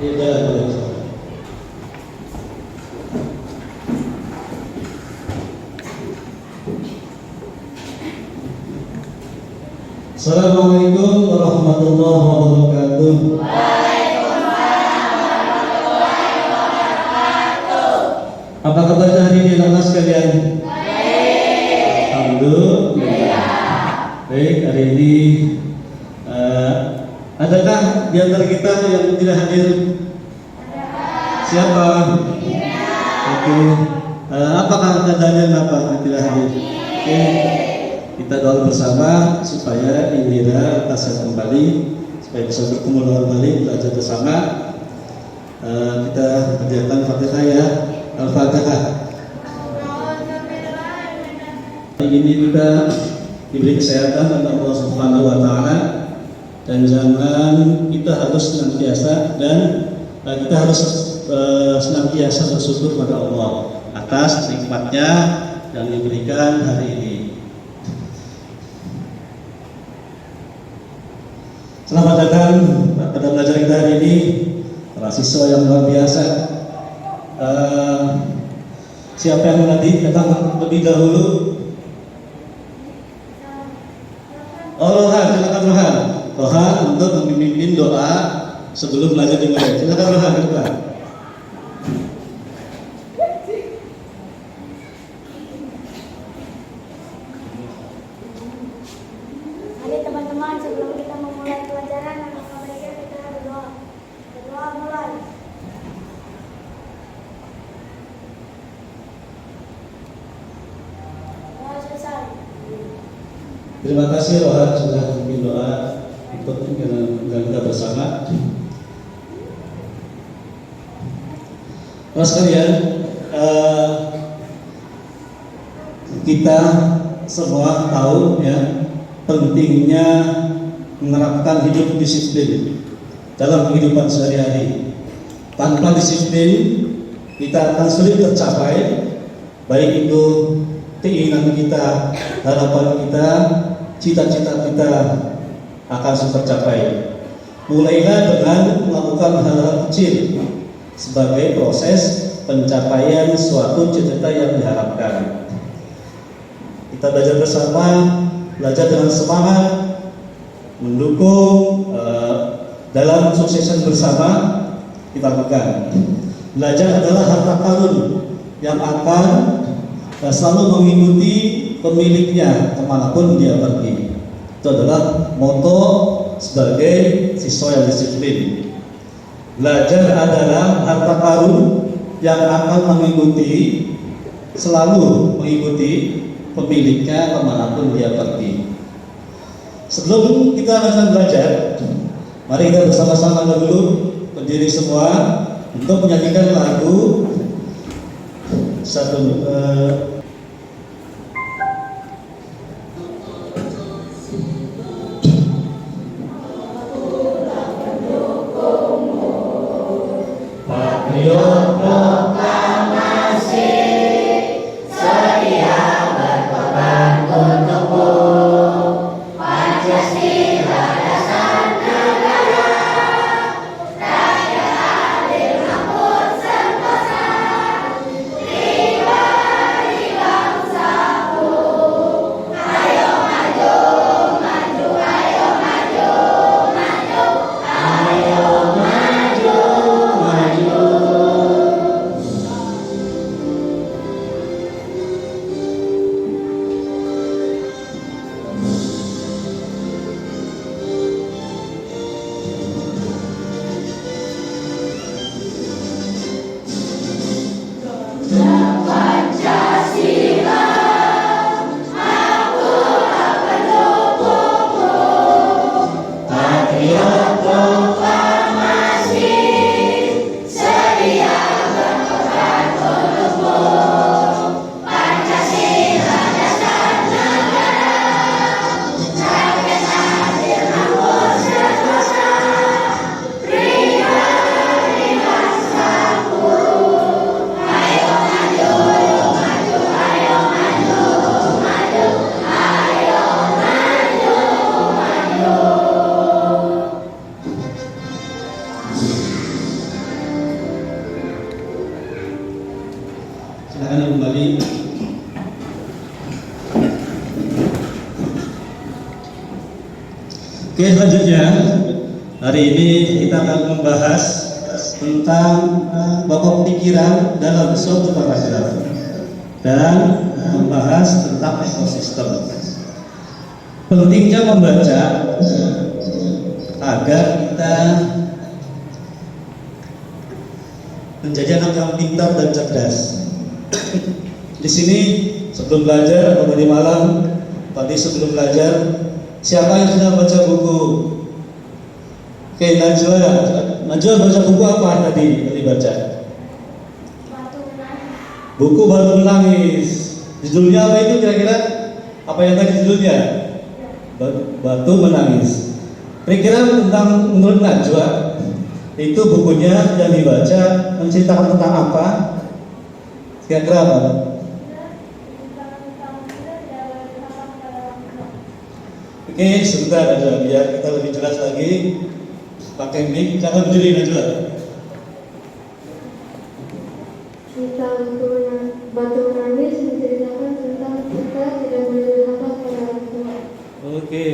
Iya. Assalamualaikum warahmatullahi wabarakatuh. Apa kabar hari ini anak sekalian? Baik. Alhamdulillah. Baik, hari ini adakah di antara kita yang tidak hadir? Siapa? Oke. Apakah keadaannya kenapa tidak hadir? Oke. Kita doa bersama supaya Indira sehat kembali, supaya bisa bertemu dengan kembali, belajar bersama. Kita kerjakan Fatihah ya. Al-Fatihah. Ini kita diberi kesehatan oleh Allah Subhanahu wa taala, dan jangan kita harus senantiasa kita harus senantiasa bersyukur pada Allah atas nikmatnya yang diberikan hari ini. Selamat datang pada belajar kita hari ini, para siswa yang luar biasa. Siapa yang nanti datang lebih dahulu? Oh, Rohan, silakan Rohan. Rohan untuk memimpin doa sebelum belajar dimulai. Silakan Rohan, silakan. Mari teman-teman, sebelum kita memulai pelajaran, alangkah baiknya kita berdoa. Berdoa mulai. Doa selesai. Terima kasih Rohan sudah memimpin doa untuk kita bersama. Mas sekalian, kita semua tahu ya pentingnya menerapkan hidup disiplin dalam kehidupan sehari-hari. Tanpa disiplin kita akan sulit tercapai, baik itu keinginan kita, harapan kita, cita-cita kita akan tercapai. Mulailah dengan melakukan hal-hal kecil sebagai proses pencapaian suatu cita-cita yang diharapkan. Kita belajar bersama, belajar dengan semangat, mendukung dalam suksesan bersama kita lakukan. Belajar adalah harta karun yang akan selalu mengikuti pemiliknya kemanapun dia pergi. Itu adalah moto sebagai siswa yang disiplin. Belajar adalah harta karun yang akan selalu mengikuti pemiliknya kemanapun dia pergi. Sebelum kita akan belajar, mari kita bersama-sama dulu berdiri semua untuk menyanyikan lagu satu. Oke, selanjutnya hari ini kita akan membahas tentang pokok pikiran dalam suatu paragraf dan membahas tentang ekosistem. Pentingnya membaca agar kita menjadi anak yang pintar dan cerdas. Di sini sebelum belajar atau tadi malam, tadi sebelum belajar, siapa yang sudah baca buku? Oke, Najwa baca buku apa tadi baca? Buku Batu Menangis. Judulnya apa itu kira-kira? Apa yang tadi judulnya? Batu Menangis. Kira-kira tentang menurut Najwa itu bukunya yang dibaca menceritakan tentang apa? Kira-kira apa? Oke, sebentar Najwa, biar kita lebih jelas lagi. Pakai mic, jangan berdiri Najwa. Tentang Batu Menangis menceritakan tentang kita tidak boleh durhaka pada orang tua. Oke,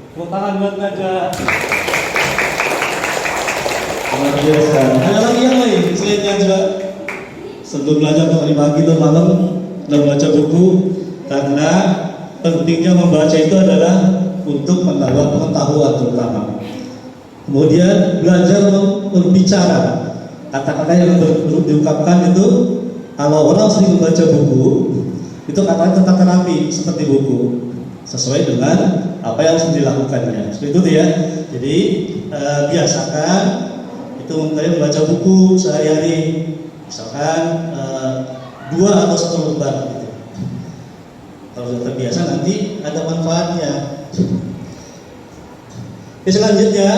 tepuk tangan buat Najwa. Luar biasa. Ada lagi yang lain selain Najwa? Sebelum belajar tadi pagi atau malam dan baca buku, karena pentingnya membaca itu adalah untuk menambah pengetahuan terutama. Kemudian belajar berbicara. Kata-kata yang diungkapkan itu, kalau orang sering membaca buku, itu katanya tetap terapi seperti buku, sesuai dengan apa yang harus dilakukannya. Seperti itu ya. Jadi biasakan itu membaca buku sehari-hari, misalkan 2 atau 1 lembar gitu. Kalau sudah terbiasa nanti ada manfaatnya. Oke, selanjutnya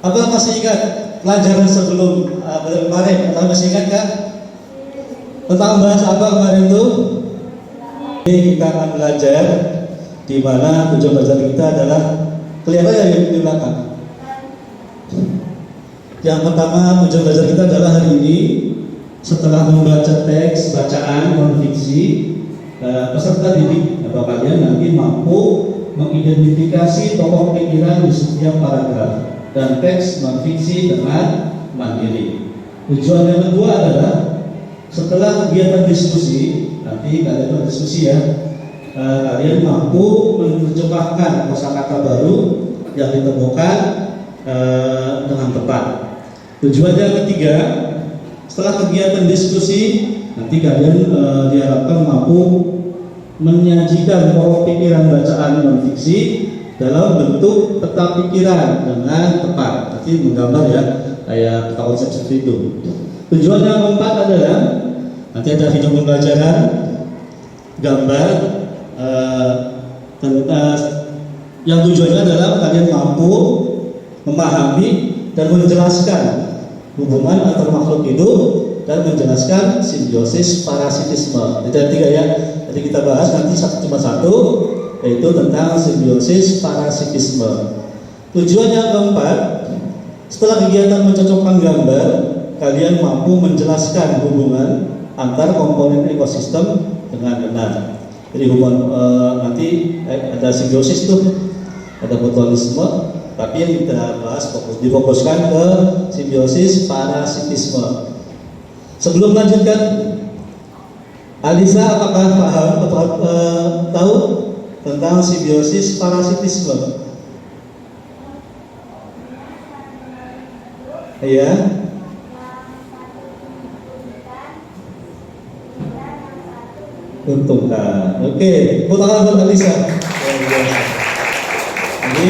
apa masih ingat pelajaran sebelum kemarin? Atau masih ingat kan? Tentang bahas apa kemarin itu? Ini kita akan belajar di mana tujuan belajar kita adalah kelihatan ya di belakang. Yang pertama tujuan belajar kita adalah hari ini setelah membaca teks bacaan non-fiksi, peserta didik atau kalian nanti mampu mengidentifikasi tokoh pikiran di setiap paragraf dan teks non-fiksi dengan mandiri. Tujuan yang kedua adalah setelah kegiatan diskusi, nanti kalian berdiskusi ya, kalian mampu menerjemahkan kosakata baru yang ditemukan dengan tepat. Tujuan yang ketiga, setelah kegiatan diskusi, nanti kalian diharapkan mampu menyajikan pokok pikiran bacaan non-fiksi dalam bentuk peta pikiran dengan tepat. Nanti menggambar ya, kayak peta konsep seperti itu. Tujuan yang keempat adalah nanti ada video pembelajaran, gambar, yang tujuannya adalah kalian mampu memahami dan menjelaskan hubungan antar makhluk hidup dan menjelaskan simbiosis parasitisme. Jadi ada 3 ya. Jadi kita bahas nanti cuma satu, yaitu tentang simbiosis parasitisme. Tujuan yang keempat, setelah kegiatan mencocokkan gambar, kalian mampu menjelaskan hubungan antar komponen ekosistem dengan benar. Jadi hubungan nanti ada simbiosis tuh, ada mutualisme, tapi yang kita bahas difokuskan ke simbiosis parasitisme. Sebelum melanjutkan, Alisa apakah paham atau tahu tentang simbiosis parasitisme? Iya. Untungkan. Oke, tangan buat Alisa. Jadi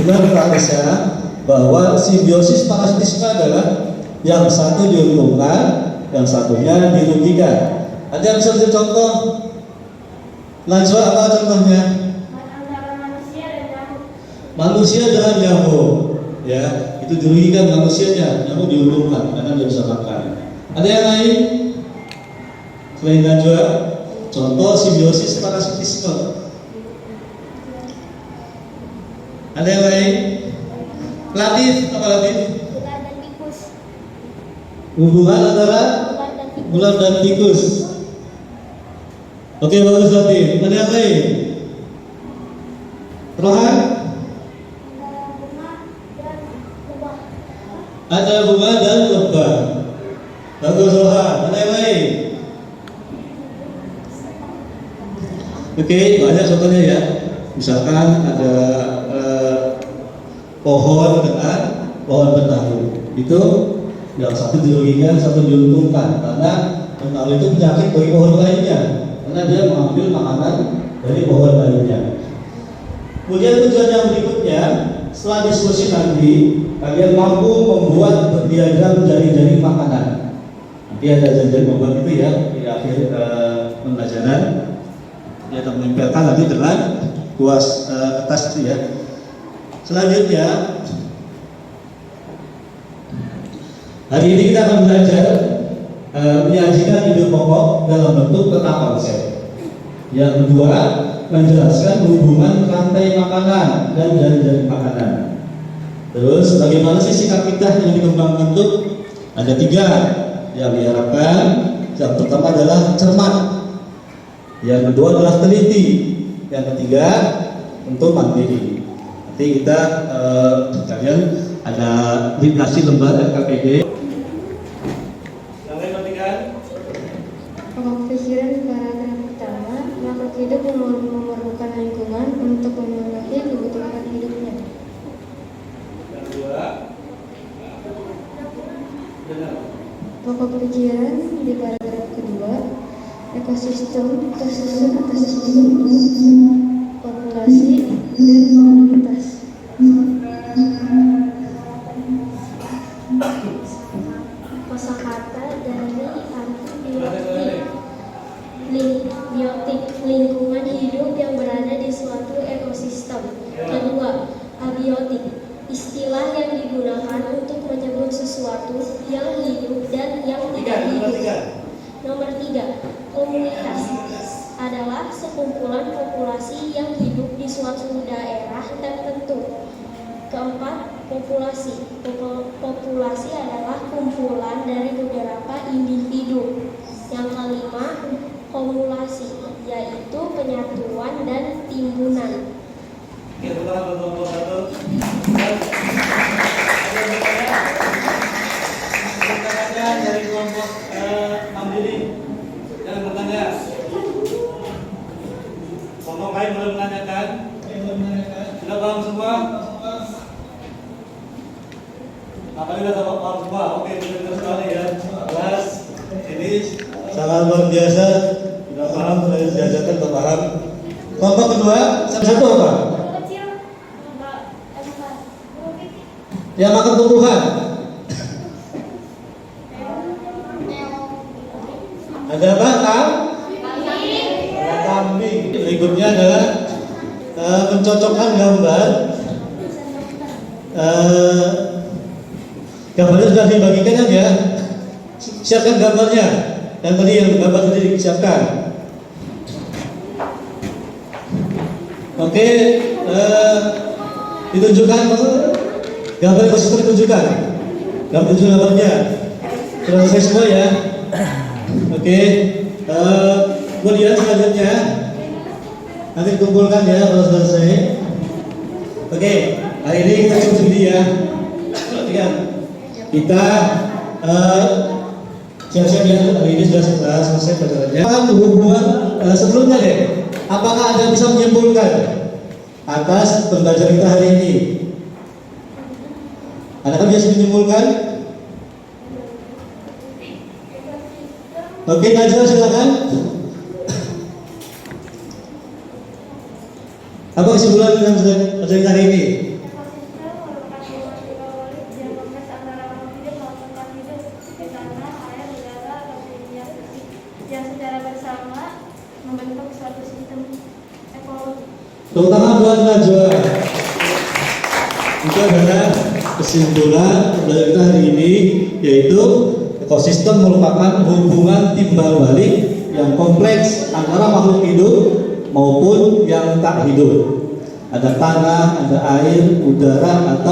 benar Pak Alisa bahwa simbiosis parasitisme adalah yang satu diuntungkan, yang satunya dirugikan. Ada yang bisa beri contoh? Najwa apa contohnya? Antara manusia dan nyamuk. Manusia dengan nyamuk, ya itu dirugikan manusianya, nyamuk diuntungkan karena dia bisa makan. Ada yang lain? Selain Najwa, contoh simbiosis parasitisme. Ada yang lain? Latif, apa Latif? Ular dan tikus. Hubungan antara Ular dan tikus. ular dan tikus. Oke, bagus Latif. Ada yang lain? Rohan? Ada bunga dan lebah. Ada bunga dan lebah. Bagus Rohan. Ada yang lain? Oke, banyak contohnya ya. Misalkan ada pohon dengan pohon betawi. Itu yang satu dirugikan, satu diuntungkan. Karena betawi itu penyakit bagi pohon lainnya. Karena dia mengambil makanan dari pohon lainnya. Kemudian tujuan yang berikutnya, setelah diskusi nanti, kalian mampu membuat diagram jari-jari makanan. Nanti ada jari-jari membuat itu ya di akhir pembelajaran. Dia akan menempelkan nanti dengan kuas kertas itu ya. Selanjutnya, hari ini kita akan belajar menyajikan ide pokok dalam bentuk peta konsep. Yang kedua, menjelaskan hubungan rantai makanan dan jari-jari makanan. Terus bagaimana sih sikap kita yang dikembangkan itu? Ada 3 yang diharapkan. Yang pertama adalah cermat, yang kedua adalah teliti, yang ketiga tentu mandiri. Nanti kita kalian ada dikasih lembar LKPD. Yang lain perhatikan. Pokok pikiran paragraf pertama, makhluk hidup memerlukan lingkungan untuk memenuhi kebutuhan hidupnya. Yang kedua, Pokok pikiran di paragraf kedua, ekosistem tersusun atas sistem populasi dan komunitas. Kosakata dari arti biotik, lingkungan hidup yang berada di suatu ekosistem. Kedua, abiotik, istilah yang digunakan untuk menyebut sesuatu yang hidup dan yang tidak hidup. Nomor 3, komunitas adalah sekumpulan populasi yang hidup di suatu daerah tertentu. Keempat, populasi. Populasi adalah kumpulan dari beberapa individu. Yang kelima, kumulasi, yaitu penyatuan dan timbunan. Dari kelompok mandiri yang bertanya. Kelompok lain boleh menanyakan. Sudah paham semua? Sudah paham semua? Oke, kita sekali ya. Kelas ini sangat luar biasa. Sudah paham, sudah diajarkan untuk paham. Kelompok kedua, satu apa? Kecil, Yang makan tumbuhan. Ada apa? Ada kambing. Berikutnya adalah mencocokkan gambar. Gambarnya sudah dibagikan ya. Siapkan gambarnya. Dan tadi yang gambar tadi disiapkan. Oke, ditunjukkan gambar ekosistem ditunjukkan. Gambarnya. Sudah selesai semua ya. Oke, kemudian selanjutnya nanti dikumpulkan ya kalau sudah selesai. Oke, hari ini kita cukup segini ya. Perhatikan, kita siap-siap ya. Hari ini sudah selesai pelajarannya. Hubungan sebelumnya deh, apakah Anda bisa menyimpulkan atas pembelajaran kita hari ini? Anda kan bisa menyimpulkan? Oke, Najwa silakan. Apa kesimpulan dalam pelajaran hari ini? yang secara bersama membentuk suatu sistem ekologi. Terutama buat Najwa. Itu adalah kesimpulan pelajaran kita hari ini, yaitu ekosistem merupakan hubungan timbal balik yang kompleks antara makhluk hidup maupun yang tak hidup. Ada tanah, ada air, udara, atau